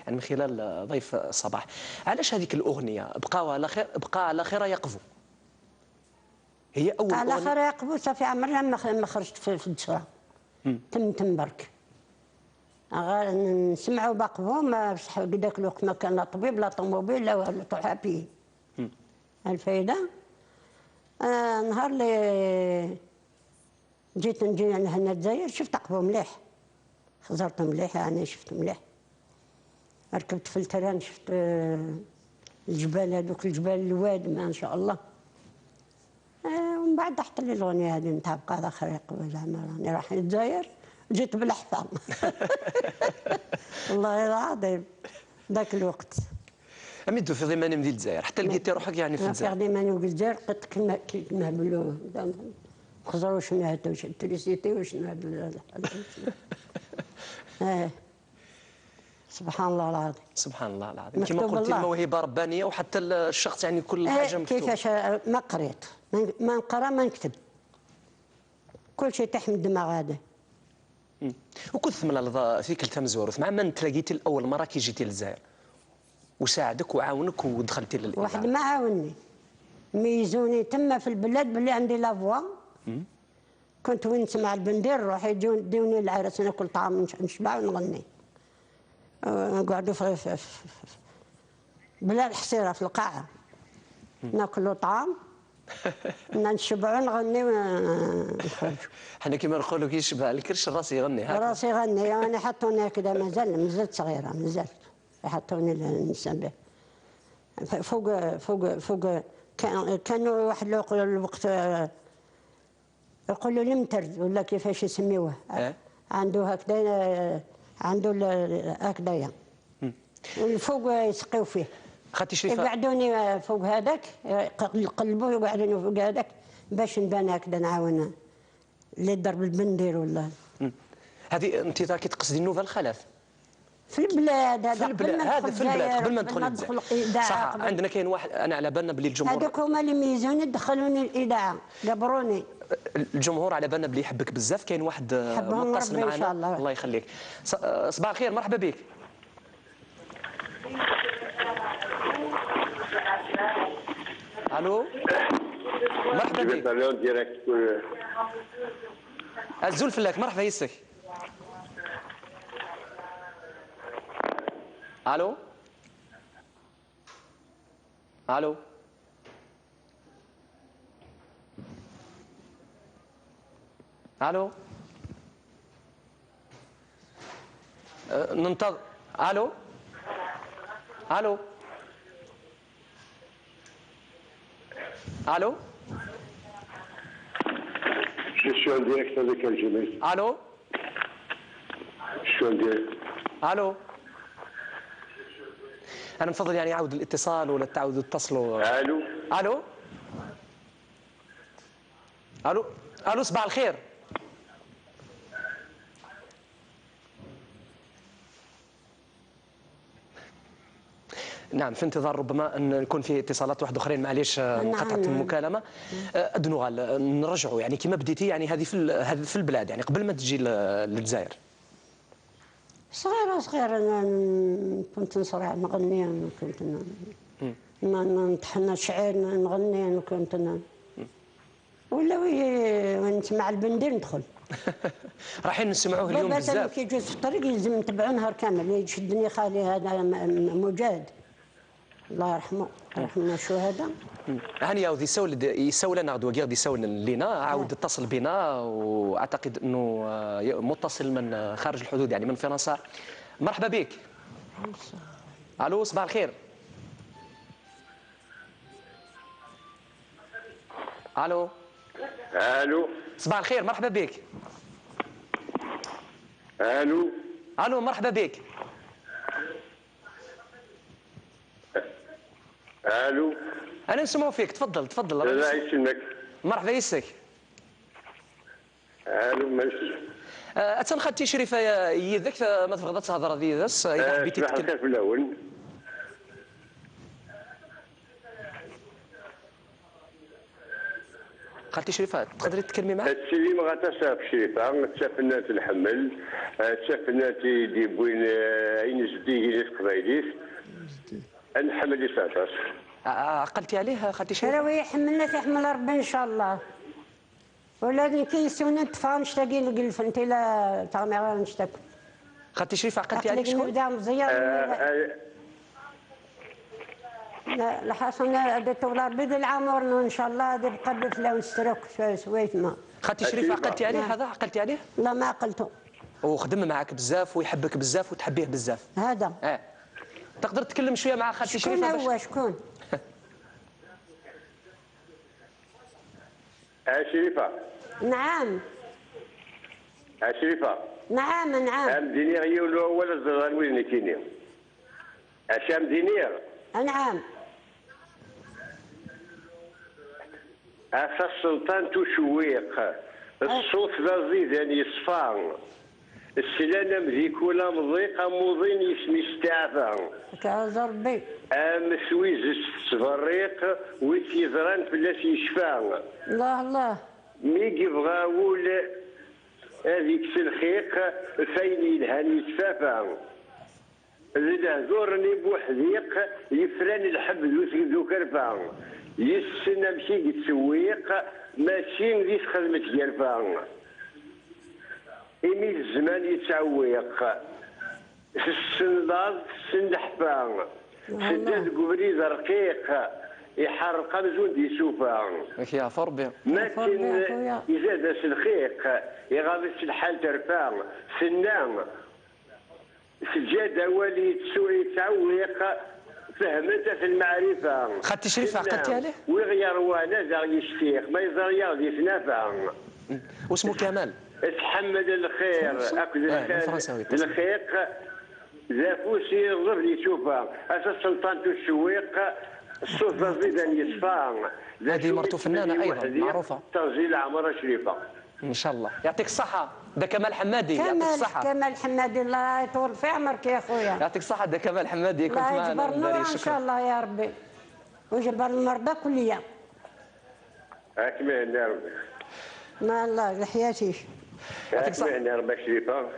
يعني من خلال ضيف صباح. علاش هذيك الاغنيه بقاو على خير، بقى على خير يقفوا، هي اول على اغنيه؟ خير يقبو صافي عمرنا ما خرجت في الدشره. تم برك نسمعوا باقبو، ما بصح ذاك الوقت ما كان لا طبيب لا طوموبيل لا والو، طوحا بيه الفايده. نهار اللي جيت نجي هنا الجزائر شفت عقبو مليح، خزرت مليح يعني، شفت مليح. ركبت في التران شفت الجبال، هذوك الجبال الواد ما شاء الله. ومن بعد طحت لي الاغنيه هذه نتاع بقى على خير يقبل، زعما راني رايح للجزائر جيت بالحفا. والله العظيم ذاك الوقت اميدو في ضماني ديال الجزائر حتى لقيتي روحك يعني في الجزائر؟ في ضماني الجزائر لقيت كلمه بلو خزروا شنو هذا واش التريسيتي وشنو هذا. سبحان الله العظيم. سبحان الله العظيم. كما قلتي الموهبه ربانيه، وحتى الشخص يعني كل حاجه مكتوبه. كيفاش ما قريت، ما نقرا ما نكتب، كل شيء تحت الدماغ هذا. وكنت من في كلتا مزوروث مع من تلاقيتي لاول مره كي جيتي للجزائر وساعدك وعاونك ودخلتي للاذاعه؟ واحد ما عاونني، ميزوني تما في البلاد باللي عندي لافوا. كنت وين نسمع البندير نروح يدوني العرس ناكل طعام نشبع ونغني. نقعدوا في بلا الحصيره في القاعه ناكلوا طعام نشبعوا نغني ونخرجوا. حنا كيما نقولوا كي يشبع الكرش الراس يغني. هكذا راسي يغني يعني، حطوني هكذا مازلت صغيره، مازلت يحطوني نسمع به فوق كانوا واحد الوقت يقولوا لي مترد ولا كيفاش يسميوه. عنده هكذا، عنده هكذايا الفوق يسقيو فيه. خدتي شريفه؟ يقعدوني فوق هذاك يقلبوا يقعدوني فوق هذاك باش نبان هكذا نعاون اللي ضرب البندير ولا. هذه انت راكي تقصدي النوفال خلف في البلاد هذا؟ في البلاد هذا، في البلاد قبل ما ندخل الإذاعة. صح، عندنا كاين واحد انا على بالنا بلي الجمهور هذوك هما اللي ميزوني دخلوني الاذاعه قبروني. الجمهور على بالنا بلي يحبك بزاف. كاين واحد متصل معنا ان شاء الله. الله يخليك. صباح الخير، مرحبا بك. الو مرحبا بك. الزول فلاك، مرحبا يسك. الو الو الو ننتظر. الو الو الو Je suis en direct avec Algérie. الو Je suis en direct. الو انا نفضل يعني يعود الاتصال ولا تعاودوا تتصلوا. الو الو الو الو صباح الخير. نعم، في انتظار ربما ان يكون في اتصالات واحد اخرين، معليش قطعت المكالمه. ادنوغال نرجعوا يعني كما بديتي، يعني هذه في البلاد يعني قبل ما تجي للجزائر. صغيره انا كنت نصرع نغني، كنت نطحن شعير نغني، كنت ولا وين نسمع البندير ندخل. رايحين نسمعوه اليوم بزاف. كي يجوز في الطريق يلزم نتبعوا نهار كامل، يشدني خالي هذا مجاهد الله يرحمه، يرحمنا الشهداء. هاني عاود يسول لنا غدوه غير يسول لينا، عاود اتصل بنا، واعتقد انه متصل من خارج الحدود يعني من فرنسا. مرحبا بك. الو صباح الخير. الو الو صباح الخير، مرحبا بك. الو الو مرحبا بك. الو انا نسمعوا فيك، تفضل تفضل. الله يسلمك. مرحبا يسك. الو ماشي. اتنخدتي شريفه يدك ما تبغى تهضر ديدس اذا حبيتي تتكلم في الاول. قالتي شريفه تقدري تكلمي معاه؟ السيدي ما غاتساف شريفه تسافلنا الحمل، تسافلنا دي بوين اين جدي ديال قبايليت نحمل يسعدك. عقلتي عليه خالتي شريفه؟ راه يحملنا يحمل ربي ان شاء الله. ولكن كيسونا نتفاهم نشتاقي نقلف انت لا تغمي غير نشتاق. خالتي شريفه عقلتي عليه شكون؟ نبدا مزيان. لا الحسن هذا تولا ربي العمر ان شاء الله هذا بقى بفلا ونسترك شويه سويت ما. خالتي شريفه عقلتي عليه هذا؟ عقلتي عليه؟ لا ما عقلته. وخدم معك بزاف ويحبك بزاف وتحبيه بزاف. هذا. تقدر تتكلم شويه مع خالتي شريفه؟ شكون هو شكون؟ شريفه. نعم. شريفه. نعم. ديني غيولو ولا الزران وين كيني. عشان دينير. نعم. عسى السلطان تشويق الصوت لازيد يصفى السلالة مذيكولا مضيقة موضين يسمي استعفى كاز ربي مسويز السفريق ويتيزران فلاس يشفى الله مي يبغى ول هذيك الخيق فين يلهان يتفافى زيد زورني بوحديق يفران الحب ذو كرفان يسنا مشي يتسويق ماشي نديس خدمة كرفان إمي الزمان يتعويق السنداز سندحفان سداد قبريز رقيق يحرق مزون دي سوفان يا فربي ماكن يزاد الخيق يغابس الحال ترفان سنان سجادة ولي يتعويق فهمتها في المعرفة. خالتي شريفة عقلتي عليه؟ ويغير وانا زاغ يشتيخ ما يزريا يتنافع. واسمه كمال. اتحمد الخير اكد الخير زافوسي يغضب لي شوفها اساس سلطان الشويق السلطه زيدا يصفى. هذه مرته فنانه ايضا معروفه. ترجيل عمر شريفه. ان شاء الله يعطيك الصحه. ده كمال حمادي يعطيك الصحه. كمال حمادي الله يطول في عمرك يا خويا. يعطيك الصحه. ده كمال حمادي كنت معنا. الله يجبر نور ان شاء الله يا ربي ويجبر المرضى كليا. اكمل يا ربي. ما الله لحياتي. يعطيك الصحه. يا ربي شريفه.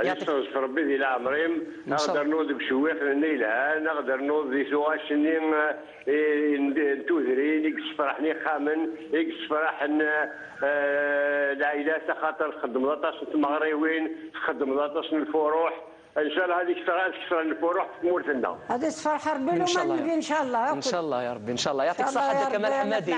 يعطيك ربي ذي العمرين نقدر نوض بشويخ النيلها نقدر نوض ذي سواش نتوذري نقص فرحني خامن يقص فرح العائلات خاطر خدم لاطاس المغريوين خدم لاطاس الفروح ان شاء الله هذيك تكسر الفروح في مورثنا. هذا فرح ربي ان شاء الله ان شاء الله ان شاء الله يا ربي ان شاء الله. يعطيك الصحه. كمال حمادي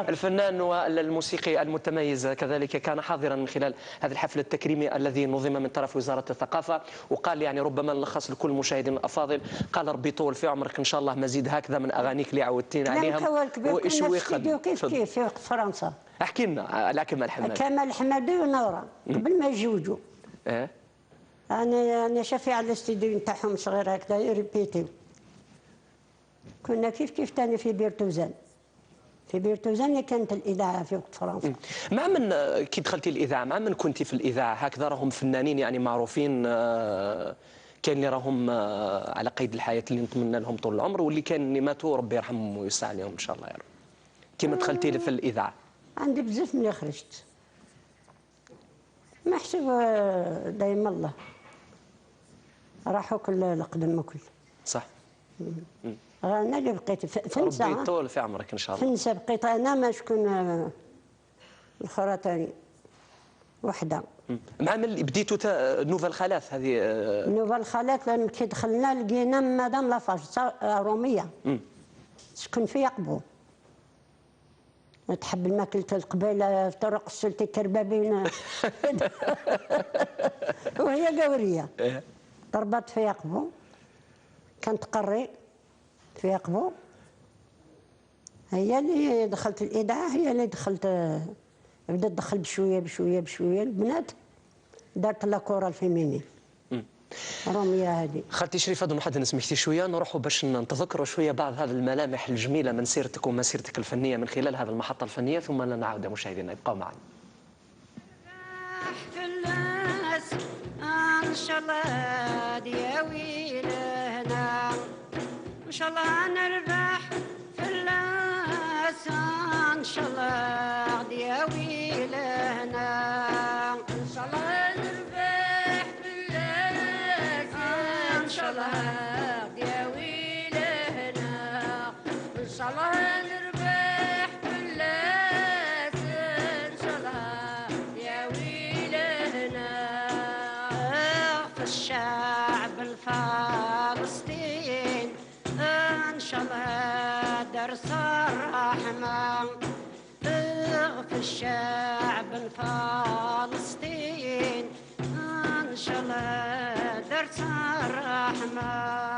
الفنان والموسيقي المتميز كذلك كان حاضرا من خلال هذا الحفل التكريمي الذي نظم من طرف وزاره الثقافه وقال يعني ربما نلخص لكل المشاهدين الافاضل قال ربي يطول في عمرك ان شاء الله مزيد هكذا من اغانيك اللي عودتينا عليهم ويشويخ كيف في وقت فرنسا. احكي لنا على كمال حمادي. كمال حمادي ونورا قبل ما يتزوجوا. أنا شافي على الاستديو نتاعهم صغير هكذا يريبيتيو. كنا كيف تاني في بيرتوزان. في بيرتوزان كانت الإذاعة في وقت فرنسا. مع من كي دخلتي الإذاعة مع من كنتي في الإذاعة هكذا راهم فنانين يعني معروفين كاين اللي راهم على قيد الحياة اللي نتمنى لهم طول العمر واللي كان اللي ماتوا ربي يرحمهم ويوسع عليهم إن شاء الله يا رب. كيما دخلتي في الإذاعة؟ عندي بزاف ملي خرجت. ما حسب دايما الله. راحوا كل القدم كل. صح. انا اللي بقيت فنسا. ربي يطول في عمرك ان شاء الله. فنسا بقيت انا ما شكون الاخرى ثاني وحده. مع من اللي بديتوا نوفال خلاف هذه؟ نوفال خلاف كي دخلنا لقينا مدام لافاج روميه. شكون في يقبو. تحب الماكلة القبيله في طرق السلطي كربابين وهي قوريه. ضربت في يقبو كانت قري في يقبو هي اللي دخلت الإذاعة هي اللي دخلت بدات تدخل بشويه البنات دارت لا كورة الفيميني رمية هذه. خالتي شريفة هذا حد نسمحتي شويه نروحوا باش نتذكروا شويه بعض هذه الملامح الجميله من سيرتك ومسيرتك الفنيه من خلال هذه المحطه الفنيه ثم نعود مشاهدينا ابقوا معنا. ان شاء الله دياوي لهنا ان شاء الله نربح في اللاس ان شاء الله دياوي لهنا ان شاء الله نربح في اللاس ان شاء الله يا ويلهنا ان شاء الله نربح باللاس ان شاء الله يا ويلهنا في الشعب الفلسطين ان شاء الله درس الرحمه في الشعب الفلسطين ان شاء الله درس الرحمه